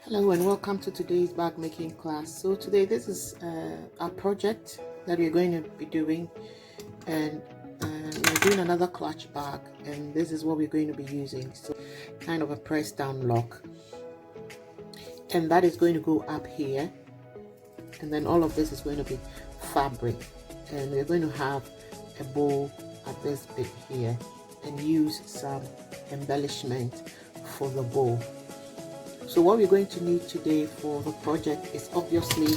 Hello and welcome to today's bag making class. So today this is our project that we're going to be doing, and we're doing another clutch bag, and this is what we're going to be using. So kind of a press down lock, and that is going to go up here, and then all of this is going to be fabric, and we're going to have a bow at this bit here and use some embellishment for the bow. So what we're going to need today for the project is obviously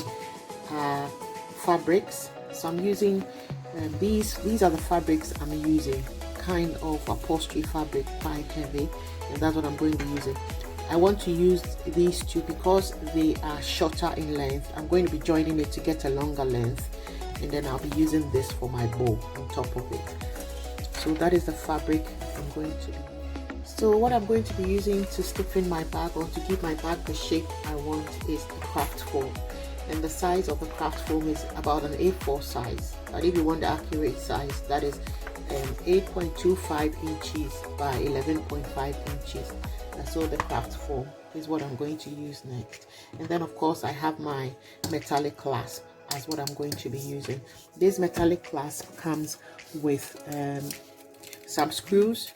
fabrics. So I'm using these are the fabrics I'm using, kind of upholstery fabric, quite heavy, and that's what I'm going to be using. I want to use these two because they are shorter in length. I'm going to be joining it to get a longer length, and then I'll be using this for my bow on top of it. So that is the fabric I'm going to. So what I'm going to be using to stiffen my bag, or to give my bag the shape I want, is the craft foam. And the size of the craft foam is about an A4 size. But if you want the accurate size, that is 8.25 inches by 11.5 inches. That's all the craft foam is what I'm going to use next. And then of course I have my metallic clasp as what I'm going to be using. This metallic clasp comes with some screws.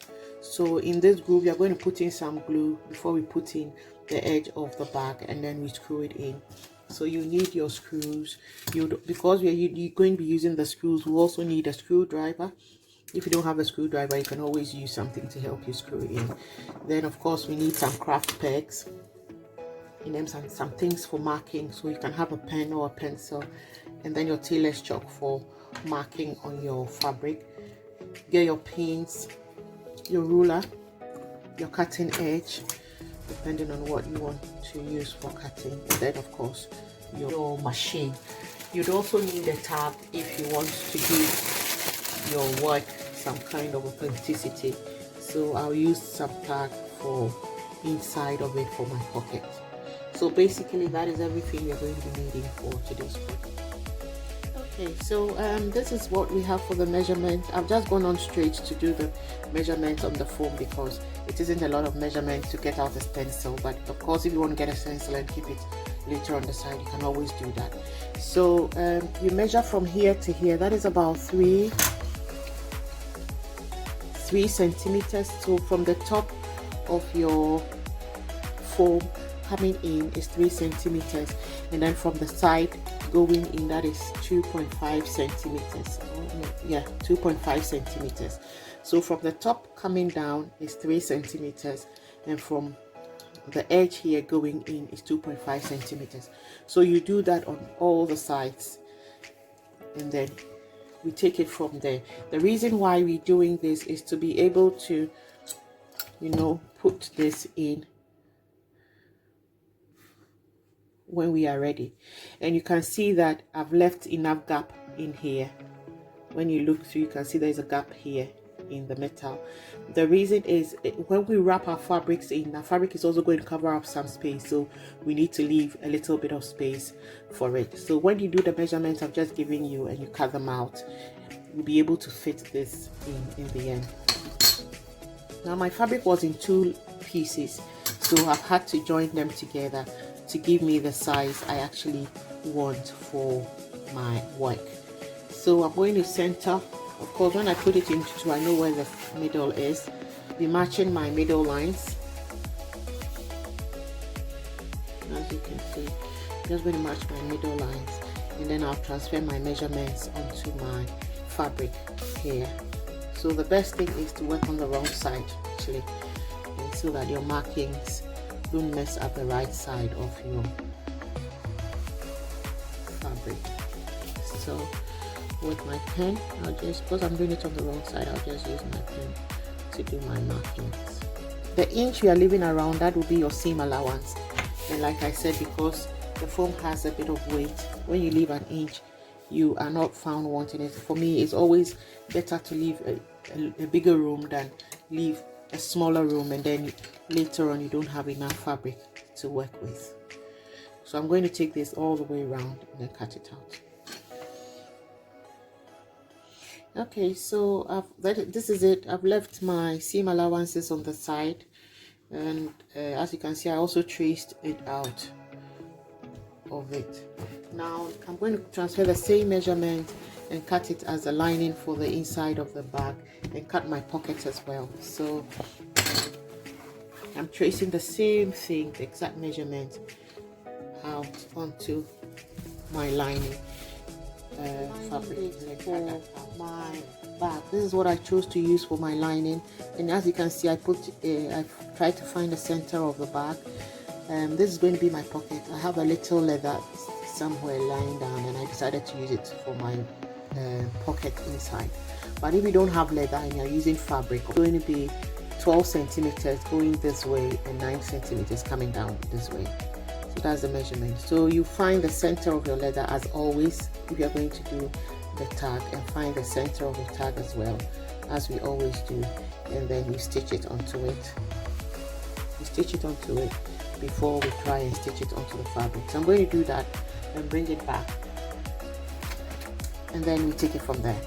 So in this groove, you're going to put in some glue before we put in the edge of the bag, and then we screw it in. So you need your screws. Because you're going to be using the screws, we also need a screwdriver. If you don't have a screwdriver, you can always use something to help you screw it in. Then of course we need some craft pegs, and then some things for marking. So you can have a pen or a pencil, and then your tailor's chalk for marking on your fabric. Get your pins, your ruler, your cutting edge, depending on what you want to use for cutting, and then of course your machine. You'd also need a tab if you want to give your work some kind of authenticity. So I'll use some tag for inside of it for my pocket. So basically that is everything you're going to be needing for today's project. Okay, so this is what we have for the measurement. I've just gone on straight to do the measurements on the foam because it isn't a lot of measurement to get out a stencil. But of course, if you want to get a stencil and keep it later on the side, you can always do that. So you measure from here to here. That is about 3 centimeters. So from the top of your foam coming in is 3 centimeters, and then from the side going in, that is 2.5 centimeters. Yeah, 2.5 centimeters. So from the top coming down is 3 centimeters, and from the edge here going in is 2.5 centimeters. So you do that on all the sides, and then we take it from there. The reason why we're doing this is to be able to, put this in when we are ready. And you can see that I've left enough gap in here. When you look through, you can see there's a gap here in the metal. The reason is when we wrap our fabrics in, our fabric is also going to cover up some space, so we need to leave a little bit of space for it. So when you do the measurements I've just given you and you cut them out, you'll be able to fit this in the end. Now my fabric was in 2 pieces, so I've had to join them together to give me the size I actually want for my work. So I'm going to center. Of course, when I put it into 2, I know where the middle is. Be matching my middle lines. As you can see, I'm just going to match my middle lines, and then I'll transfer my measurements onto my fabric here. So the best thing is to work on the wrong side actually, and so that your markings don't mess up the right side of your fabric. So with my pen, I'll just, because I'm doing it on the wrong side, I'll just use my pen to do my markings. The inch you are leaving around, that will be your seam allowance. And like I said, because the foam has a bit of weight, when you leave an inch, you are not found wanting it. For me, it's always better to leave a bigger room than leave a smaller room, and then later on you don't have enough fabric to work with. So I'm going to take this all the way around and then cut it out. Okay, so this is it. I've left my seam allowances on the side, and as you can see, I also traced it out of it. Now I'm going to transfer the same measurement and cut it as a lining for the inside of the bag, and cut my pocket as well. So I'm tracing the same thing, the exact measurement, out onto my lining fabric for my bag. This is what I chose to use for my lining, and as you can see, I tried to find the center of the bag. This is going to be my pocket. I have a little leather somewhere lying down, and I decided to use it for my pocket inside. But if you don't have leather and you're using fabric, it's going to be 12 centimeters going this way and 9 centimeters coming down this way. So that's the measurement. So you find the center of your leather as always if you're going to do the tag, and find the center of the tag as well, as we always do, and then you stitch it onto it. You stitch it onto it before we try and stitch it onto the fabric. So I'm going to do that and bring it back, and then we take it from there.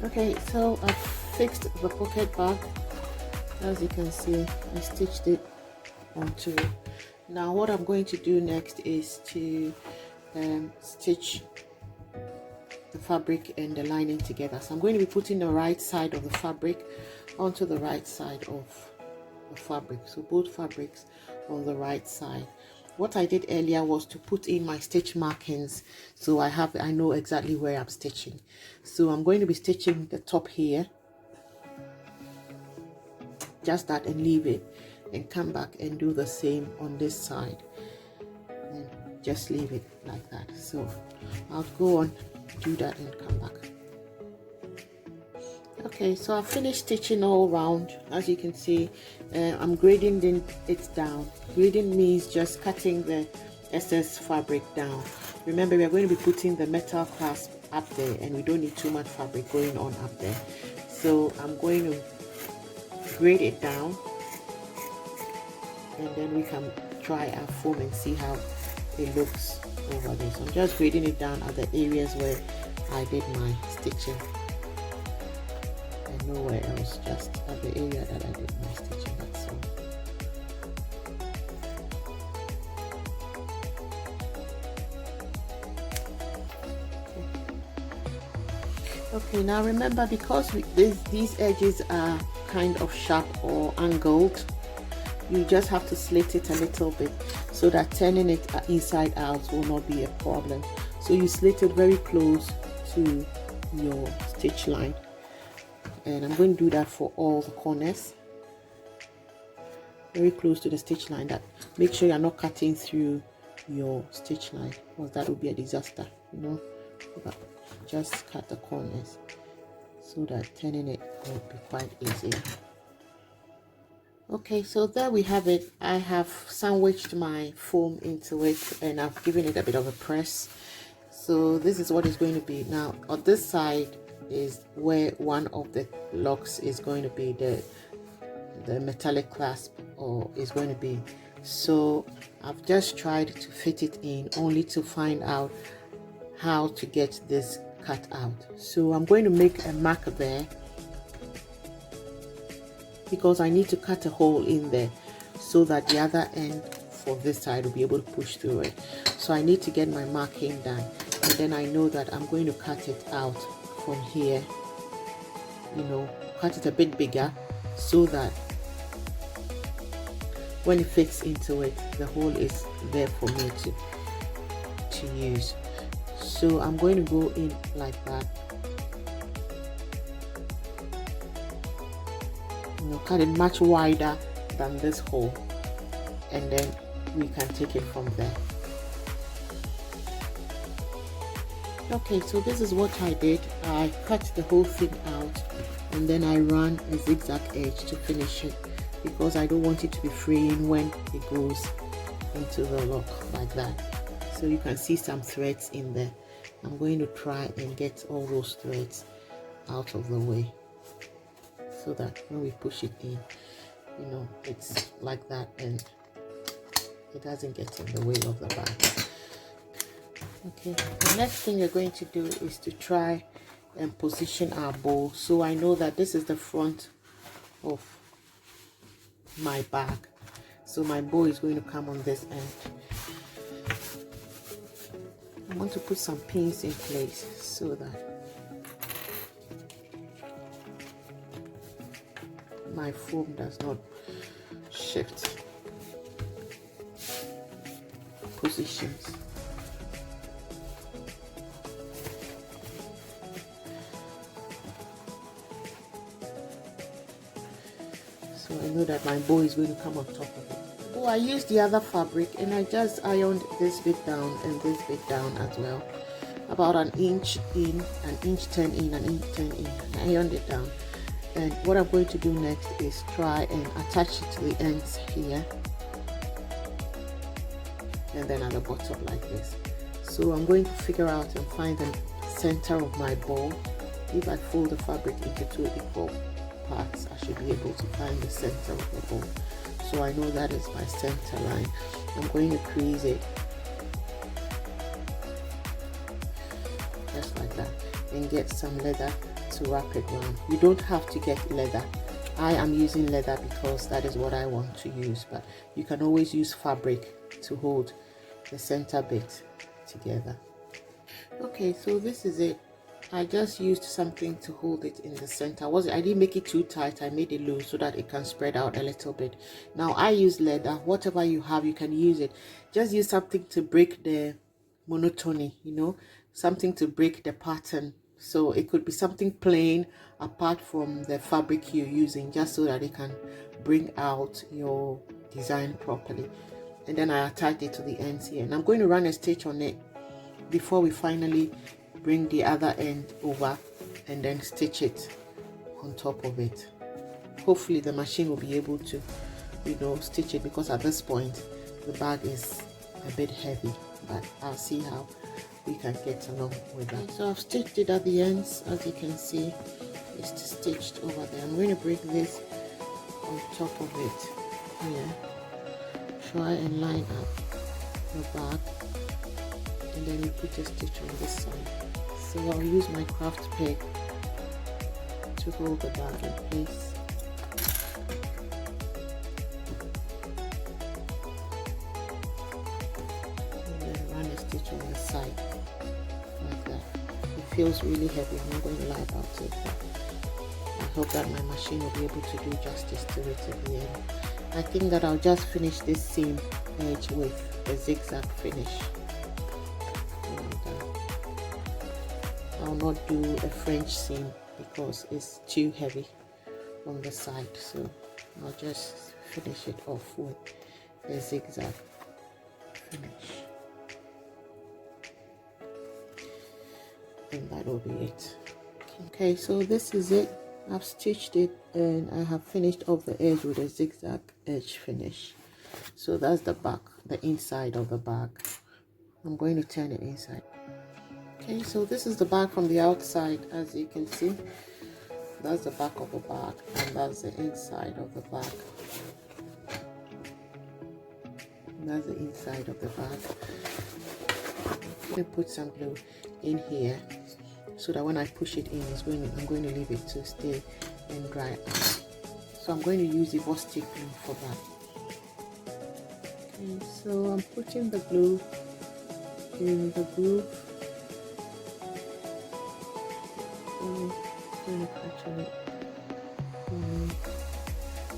Okay, so I've fixed the pocket bag. As you can see, I stitched it onto it. Now what I'm going to do next is to stitch the fabric and the lining together. So I'm going to be putting the right side of the fabric onto the right side of the fabric, so both fabrics on the right side. What I did earlier was to put in my stitch markings, so I know exactly where I'm stitching. So I'm going to be stitching the top here, just that, and leave it, and come back and do the same on this side, and just leave it like that. So I'll go on, do that, and come back. Okay, so I finished stitching all around. As you can see, I'm grading it down. Grading means just cutting the excess fabric down. Remember, we are going to be putting the metal clasp up there, and we don't need too much fabric going on up there. So I'm going to grade it down, and then we can try our foam and see how it looks over there. So I'm just grading it down at the areas where I did my stitching, and nowhere else, just at the area that I did my stitching, that's all. Okay, now remember, because these edges are kind of sharp or angled, you just have to slit it a little bit so that turning it inside out will not be a problem. So you slit it very close to your stitch line, and I'm going to do that for all the corners, very close to the stitch line. That make sure you're not cutting through your stitch line, because that would be a disaster, you know. But just cut the corners so that turning it will be quite easy. Okay, so there we have it. I have sandwiched my foam into it, and I've given it a bit of a press. So this is what it's going to be. Now on this side is where one of the locks is going to be, the metallic clasp, or is going to be. So I've just tried to fit it in, only to find out how to get this cut out. So I'm going to make a mark there, because I need to cut a hole in there so that the other end for this side will be able to push through it. So I need to get my marking done, and then I know that I'm going to cut it out from here, you know, cut it a bit bigger so that when it fits into it, the hole is there for me to use. So I'm going to go in like that, you know, cut it much wider than this hole, and then we can take it from there. Okay, so this is what I did. I cut the whole thing out, and then I ran a zigzag edge to finish it, because I don't want it to be fraying when it goes into the lock like that. So you can see some threads in there. I'm going to try and get all those threads out of the way, so that when we push it in, you know, it's like that and it doesn't get in the way of the bag. Okay, the next thing you're going to do is to try and position our bow. So I know that this is the front of my bag. So my bow is going to come on this end. I want to put some pins in place so that my foam does not shift positions. So I know that my bow is going to come on top of it. Oh, I used the other fabric and I just ironed this bit down and this bit down as well. About an inch in, an inch 10 in, an inch 10 in. I ironed it down. And what I'm going to do next is try and attach it to the ends here. And then at the bottom like this. So I'm going to figure out and find the center of my bow. If I fold the fabric into 2 equal parts, I should be able to find the center of the bow. So I know that is my center line. I'm going to crease it just like that and get some leather to wrap it around. You don't have to get leather. I am using leather because that is what I want to use, but you can always use fabric to hold the center bit together. Okay, so this is it. I just used something to hold it in the center. I didn't make it too tight. I made it loose so that it can spread out a little bit. Now I use leather. Whatever you have, you can use it. Just use something to break the monotony, you know, something to break the pattern. So it could be something plain apart from the fabric you're using, just so that it can bring out your design properly. And then I attach it to the ends here, and I'm going to run a stitch on it before we finally bring the other end over and then stitch it on top of it. Hopefully the machine will be able to, you know, stitch it, because at this point the bag is a bit heavy, but I'll see how we can get along with that. So I've stitched it at the ends. As you can see, it's stitched over there. I'm going to bring this on top of it here, try and line up the bag, and then we put a stitch on this side. So I'll use my craft peg to hold the bag in place. And then run a stitch on the side like that. It feels really heavy. I'm not going to lie about it, but I hope that my machine will be able to do justice to it at the end. I think that I'll just finish this seam edge with a zigzag finish. I'll not do a French seam because it's too heavy on the side, so I'll just finish it off with a zigzag finish, and that will be it. Okay, so this is it. I've stitched it and I have finished off the edge with a zigzag edge finish. So that's the back, the inside of the bag. I'm going to turn it inside. Okay, so this is the bag from the outside. As you can see, that's the back of the bag, and that's the inside of the bag. That's the inside of the bag. I'm going to put some glue in here so that when I push it in, I'm going to leave it to stay and dry out. So I'm going to use Evo Stick glue for that. Okay, so I'm putting the glue in the groove.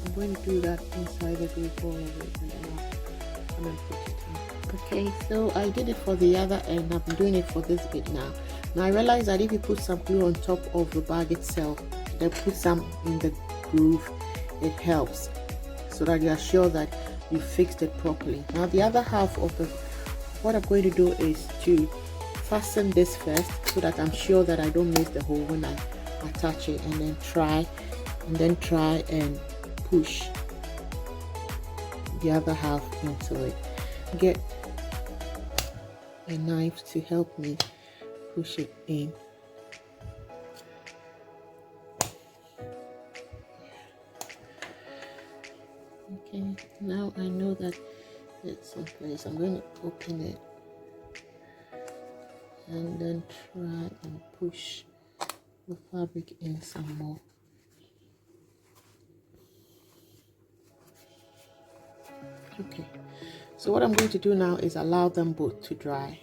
I'm going to do that inside the groove all of it, and then I'm going to put it in. Okay, so I did it for the other end. I'm doing it for this bit now. Now I realize that if you put some glue on top of the bag itself, then put some in the groove, it helps so that you are sure that you fixed it properly. Now the other half of what I'm going to do is to fasten this first so that I'm sure that I don't miss the hole when I attach it, and then try and push the other half into it. Get a knife to help me push it in. Okay, now I know that it's in place. I'm going to open it and then try and push the fabric in some more. Okay, so what I'm going to do now is allow them both to dry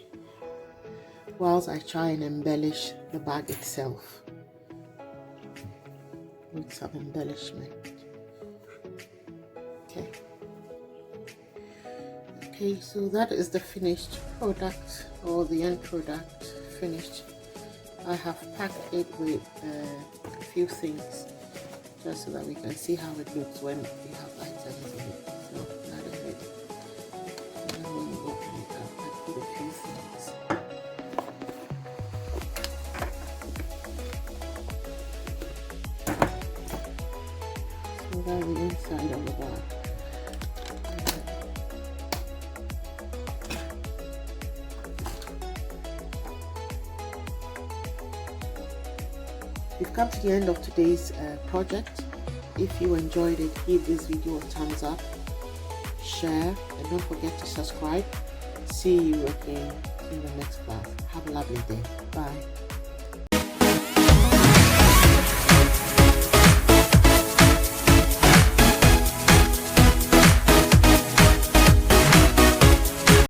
whilst I try and embellish the bag itself with some embellishment. Okay, so that is the finished product, or the end product finished. I have packed it with a few things just so that we can see how it looks when we have items in it. So that is it. And then when you open it up, I put a few things. So that's the inside of the bag. We've come to the end of today's project. If you enjoyed it, give this video a thumbs up, share, and don't forget to subscribe. See you again in the next class. Have a lovely day. Bye.